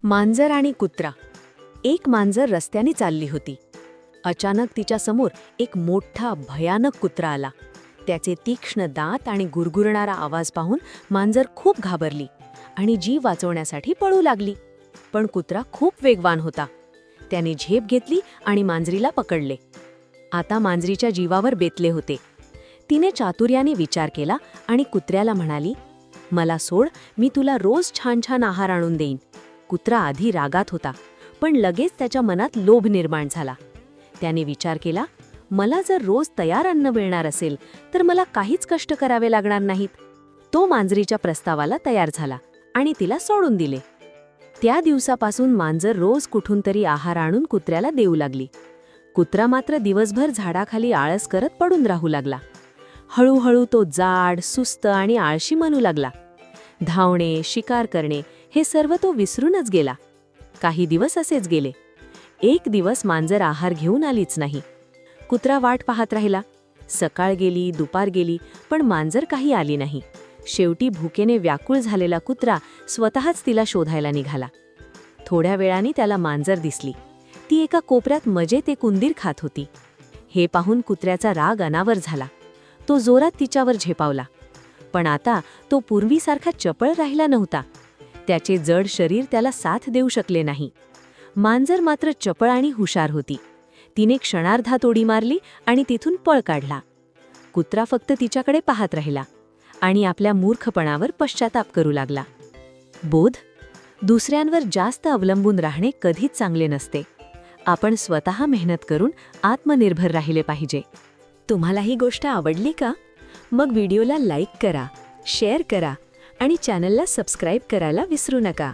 मांजर आणि कुत्रा. एक मांजर रस्त्याने चालली होती. अचानक तिच्या समोर एक मोठा भयानक कुत्रा आला. त्याचे तीक्ष्ण दात आणि गुरगुरणारा आवाज पाहून मांजर खूप घाबरली आणि जीव वाचवण्यासाठी पळू लागली. पण कुत्रा खूप वेगवान होता. त्याने झेप घेतली आणि मांजरीला पकडले. आता मांजरीच्या जीवावर बेतले होते. तिने चातुर्याने विचार केला आणि कुत्र्याला म्हणाली, "मला सोड, मी तुला रोज छान छान आहार आणून देईन." कुत्रा आधी रागात होता, पण लगेच त्याच्या मनात लोभ निर्माण झाला. त्याने विचार केला, मला जर रोज तयार अन्न मिळणार असेल तर मला काहीच कष्ट करावे लागणार नाहीत. तो मांजरीच्या प्रस्तावाला तयार झाला आणि तिला सोडून दिले. त्या दिवसापासून मांजर रोज कुठून तरी आहार आणून कुत्र्याला देऊ लागली. कुत्रा मात्र दिवसभर झाडाखाली आळस करत पडून राहू लागला. हळूहळू तो जाड, सुस्त आणि आळशी बनू लागला. धावणे, शिकार करणे हे सर्व तो विसरूनच गेला. काही दिवस असेच गेले. एक दिवस मांजर आहार घेऊन आलीच नाही. कुत्रा वाट पाहत राहिला. सकाळ गेली, दुपार गेली, पण मांजर काही आली नाही. शेवटी भुकेने व्याकुळ झालेला कुत्रा स्वतःच तिला शोधायला निघाला. थोड्या वेळाने त्याला मांजर दिसली. ती एका कोपऱ्यात मजेत एक उंदीर खात होती. हे पाहून कुत्र्याचा राग अनावर झाला. तो जोरात तिच्यावर झेपावला. पण आता तो पूर्वीसारखा चपळ राहिला नव्हता. त्याचे जड शरीर त्याला साथ देऊ शकले नाही. मांजर मात्र चपळ आणि हुशार होती. तिने क्षणार्धात उडी मारली आणि तिथून पळ काढला. कुत्रा फक्त तिच्याकडे पाहत राहिला आणि आपल्या मूर्खपणावर पश्चाताप करू लागला. बोध: दुसऱ्यांवर जास्त अवलंबून राहणे कधीच चांगले नसते. आपण स्वतः मेहनत करून आत्मनिर्भर राहिले पाहिजे. तुम्हाला ही गोष्ट आवडली का? मग व्हिडिओला लाईक करा, शेअर करा आणि चॅनलला सबस्क्राईब करायला विसरू नका.